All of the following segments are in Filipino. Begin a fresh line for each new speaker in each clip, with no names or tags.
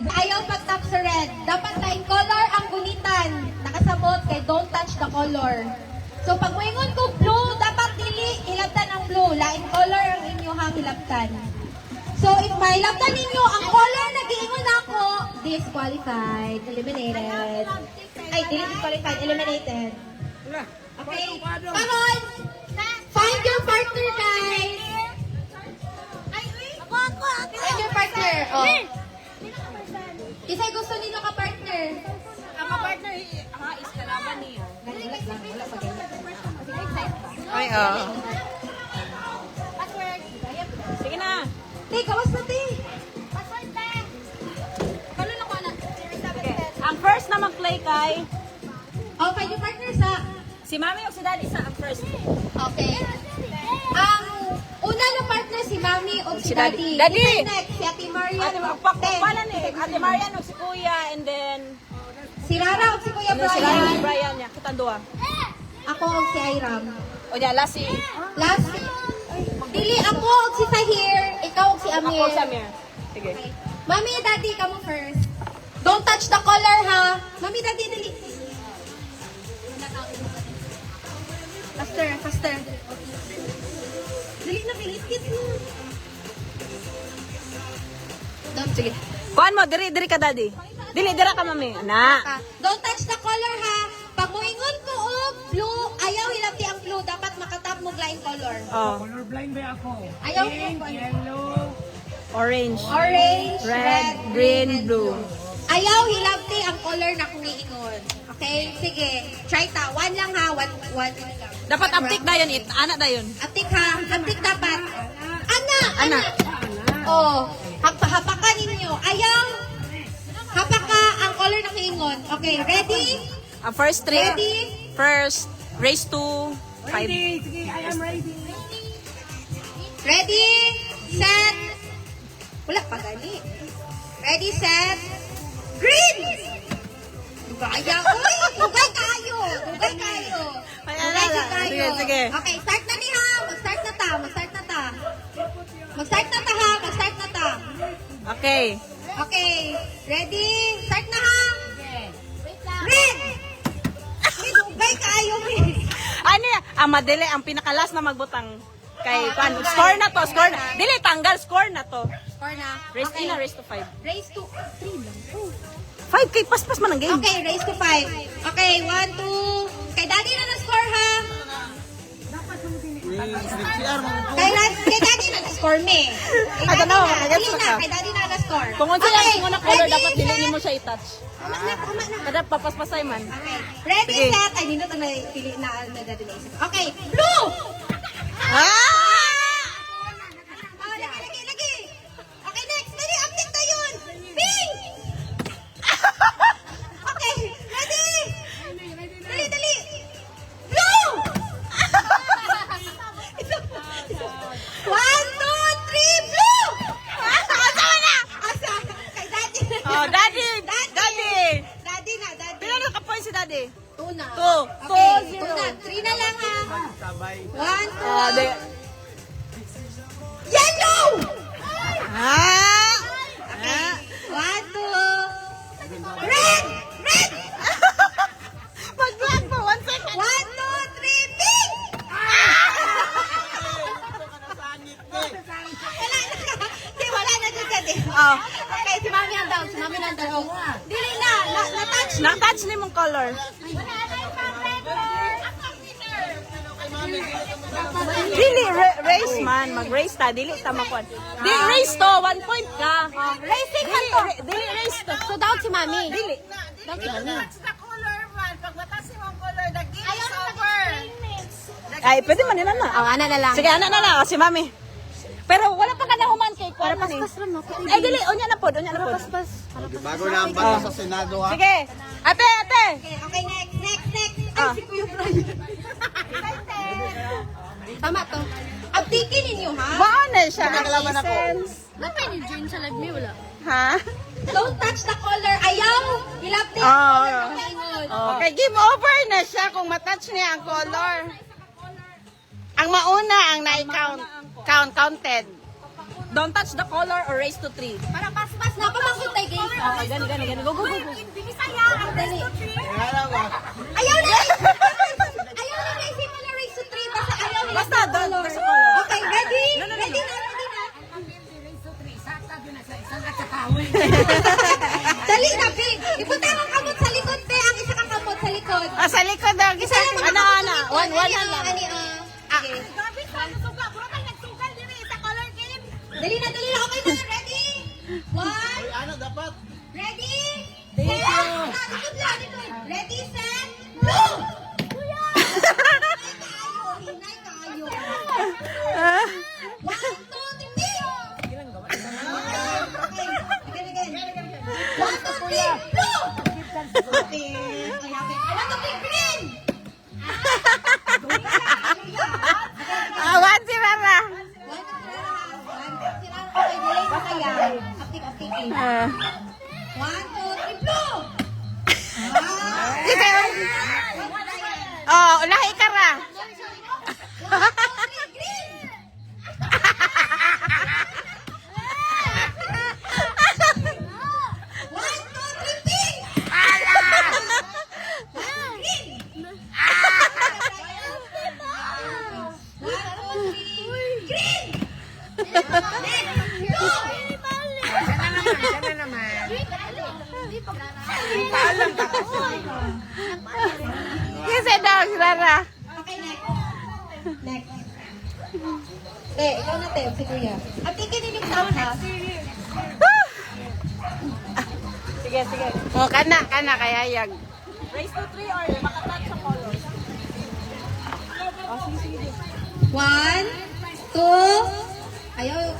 Ayaw pag-tap sa red. Dapat na in color ang gunitan. Nakasabot kay don't touch the color. So pag moingon ko blue, dapat dili hilabtan ang blue. Lain color ang inyong hilabtan. So if mahilabtan ninyo ang color na giingon ako, disqualified, eliminated. Ay, dili disqualified, eliminated. Okay. Karon, find your partner, guys. Find your partner. Oh. Isa'y gusto ninyo ka-partner.
Ang partner is kalaban niya.
Wala pa ganyan.
Ay, Password. Sige na.
Te, gawas na, te.
Password na. Kalo na ko na. Ang first na mag-play kay
Oh, find your partner sa...
si Mami o si Daddy sa ang first.
Okay. Ang una na partner si Mami o si Daddy.
Daddy!
Isa'y next, si Ate Maria.
Ate, magpakpalan eh. Ate Marian o si Kuya and then
Si Rara o si Kuya
si Ryan
Brian.
Brian niya. Kitang duwa.
Ako o si Iram.
O niya, last si
Last, dili ako o si Sahir. Ikaw o si Amir.
ako Samir. Sige.
Mami, Daddy, kamo first. Don't touch the color, ha? Mami, Daddy, dali. Faster, faster. Dali na, bilis, kiss mo.
Sige. Kuhan mo, diri ka Daddy. Dira ka Mami. Na.
Don't touch the color, ha? Pag muingon ko og blue, ayaw hilabti ang blue. Dapat makatap mo lain color.
Oh.
Colorblind ba ako?
Ayaw
Pink,
ko.
yellow.
Orange.
Orange,
Red, green,
and
blue.
Ayaw hilabti ang color na kung iingon. Okay? Sige. Try ta. One lang, ha? One lang.
Dapat uptick na yun. Anak na yun.
Aptik, ha? Aptik dapat. Ana!
Ana.
Oh. Hapakan ninyo. Ayaw. Hapaka ang color na kiingon. Okay. Ready?
First three.
Ready?
First, race to 5.
Ready, sige, I am ready.
Ready? Set. Wala pa gani. Ready, set. Green! Dugaya. Uy! Dugay kayo! Dugay kayo!
Ay,
Dugay
ala,
kayo.
sige, sige.
Okay, start na ni ha. Mag-start na ta. Mag-start na ta. Mag-start na ta ha. Mag-start na ta.
Okay.
Okay. Ready? Start na ha. Red! May dugay kayo eh.
Ano yan? Ang madali, ang pinakalas na magbutang kay Pan. Score na to, score na. Dili, tanggal, score na to.
Score na.
Race
Okay.
na, race to 5.
Race to 3 lang.
5 kay paspas man ang game.
Okay, race to 5. Okay, 1, 2. Kay Daddy na na-score ha. Kay Daddy na na-score me. Kay
Ay,
Daddy
tanaw,
na.
makagets
Dili
na
na,
ka.
kay Daddy na na-score.
Kung unsa
Okay,
yung muna color,
ready,
dapat dili
set.
mo siya i-touch.
Tama na, tama na.
Kada papaspasay man.
Okay, ready,
Sige.
set. Ay, dito na pili na Daddy na isip. Okay, blue!
Ah!
Oh, lagi. Okay, next. Dali, update na yun. Pink! Okay, ready? Dali. Blue! 1, 2, 3, blue! Asa na? Asa? Kay Daddy.
Oh, Daddy! Daddy!
Daddy na, Daddy.
Pila na ka-point si Daddy?
2 na.
Two.
Okay,
2,
2 na. 3 na lang ha. 1, 2.
Ah,
Yellow!
Ah!
Okay. 1, 2. Red! Red!
Mag-vlog po, 1 second.
1, 2, 3, pink! Wala na. Di, wala na dyan ka din.
Oh.
Okay, si Mami ang Si Mami ang down. Dili na. Na-touch.
Na-touch ni mong color. Dili, race man. Mag-race ta. Dili ta makon. Dili, race to. 1 point ka.
Racing man
Dili,
to.
dili race to.
So, down si Mami.
Dili.
Down si Mami.
Ay, pwede man yun na.
Ang ana na lang.
Sige, anak na lang. Si mami. Pero wala pa ka na human kay Kuan man eh.
lang ako.
Ay, dili. Unya na po. Unya na po.
Paspas.
Bago na ang bata sa Senado ha.
Sige. Ate, ate.
Okay, next.
Ah.
Ay, si Kuya Brian. Tama to. Updatein ninyo, ha?
Baan na siya.
Nakalaman ako.
Napay ni Jane sa live wala.
Ha?
Don't touch the color. Ayaw. Hilapti ang
Oh.
color ng maingon.
Okay, game over na siya kung matouch niya ang color. Ang mauna ang na-count. Counted. Don't touch the color or raise to 3.
Para paspas na pamangkot tayo, guys.
Gani. Go.
Dali.
Alam mo.
Ayaw na! Ayaw na guys, hindi mo na raise to 3 basta ayaw nila
Basta,
sa
doon,
color.
sa color.
Okay, ready?
No.
Ready na. Dali na, Pig. Ipunta ang kamot sa likod, te. Ang isa kang kamot sa likod.
Sa likod ang isa. Ana. One hand lang.
Okay. Dali na. Okay na. Ready? One.
Uy, ano dapat?
Ready? Likod. Ready, set, go! Hinay kayo. 1, 2, 3. Okay. Again. 1, 2, 3, go! Okay. Okay. 1, 2, 3, green!
One si Rara.
1, 2, 3, okay, delay pa kaya. Aptik. 1, 2, 3, blue!
Ikaw. Oh, lahi ka ra.
1, 2, 3, green! One, two, three, pink! Green! One, two, three, green! Next, go!
Kasi daw si Rara.
Okay, next. Te, ikaw na, te, si Kuya. At ikinin yung top, ha?
Sige. Oh, kana kaya yag. Raise to 3 or makatouch sa color.
1, 2,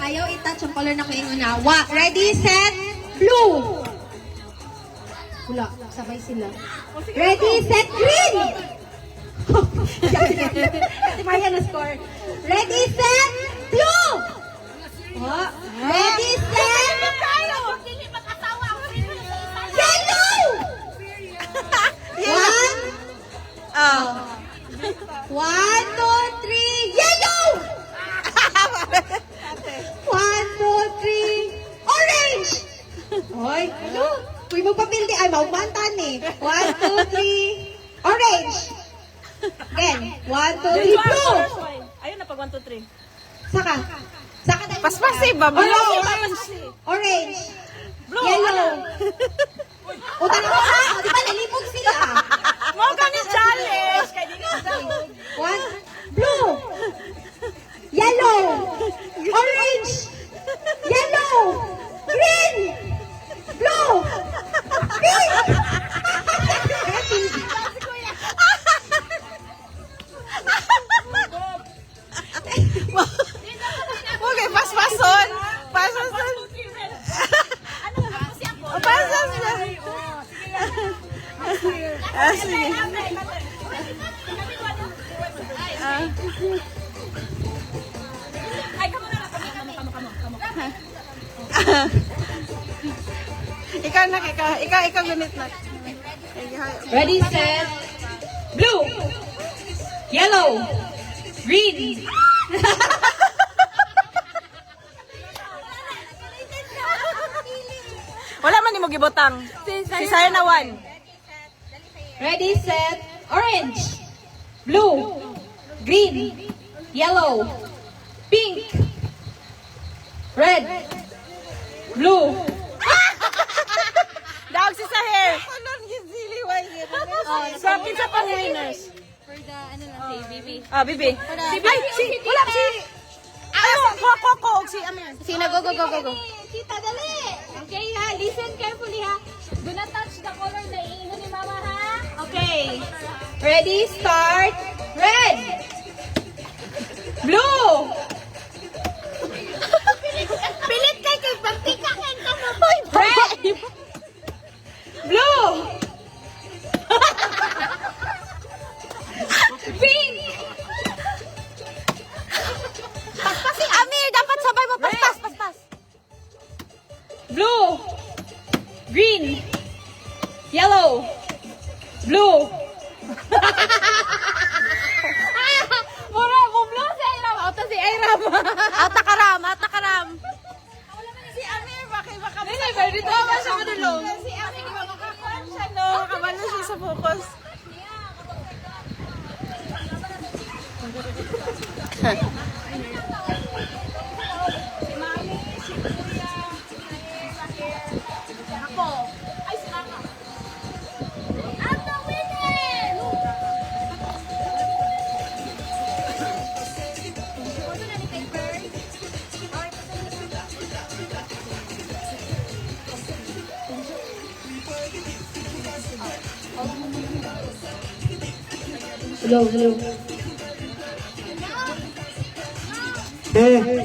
ayaw i-touch ang color na kuya na. Ready, set, blue! Wala, sabay sila. Ready, set, green! Si Maria na score. Ready, set, blue! Oh, ready, set, yellow! One,
Oh.
1, 2, 3, yellow! 1, 2, 3, orange! Hoy, ano? Uy, magpapildi. Ay, maugmantan eh. 1, 2, 3, orange! Again. 1, 2, 3, blue!
Ayun na pag 1 2 3.
Saka. Saka tayo.
Paspasi ba?
Orange. Yellow. O, tanaw ka. O, di ba nalipog sila?
Mo ka ni challenge kay dili
One. Blue. Yellow. Orange. Yellow. Green. Blue. Pink.
Okay, paspason. Paspason. Paspason. Sige. Ikaw ganit na.
Ready, set, blue, yellow, green.
Wala man ni mo gibutang. Si Saya na 1.
Ready, set, orange, blue, green, yellow, pink, red, blue.
Daog si Sahir. So, kinsa pang winners?
For the, ano lang, si Bibi.
Ah, Bibi. Ay, wala si... Ko, si Amir.
Sino? Go.
Kita, dali.
Okay ha, listen carefully ha. Do not touch the color na iingon ni Mama ha.
Okay. Ready, start. Red, blue,
Pilit kay pagtikakin ka mo.
red, blue, pink,
Si Amir, dapat sabay mo paspas.
blue, green, yellow, blue.
Mura mo blue si Iram. Auto si Iram.
Atakaram.
Si Amir, baka. Hindi, dito ba siya madulong?
Tapos,
Hello.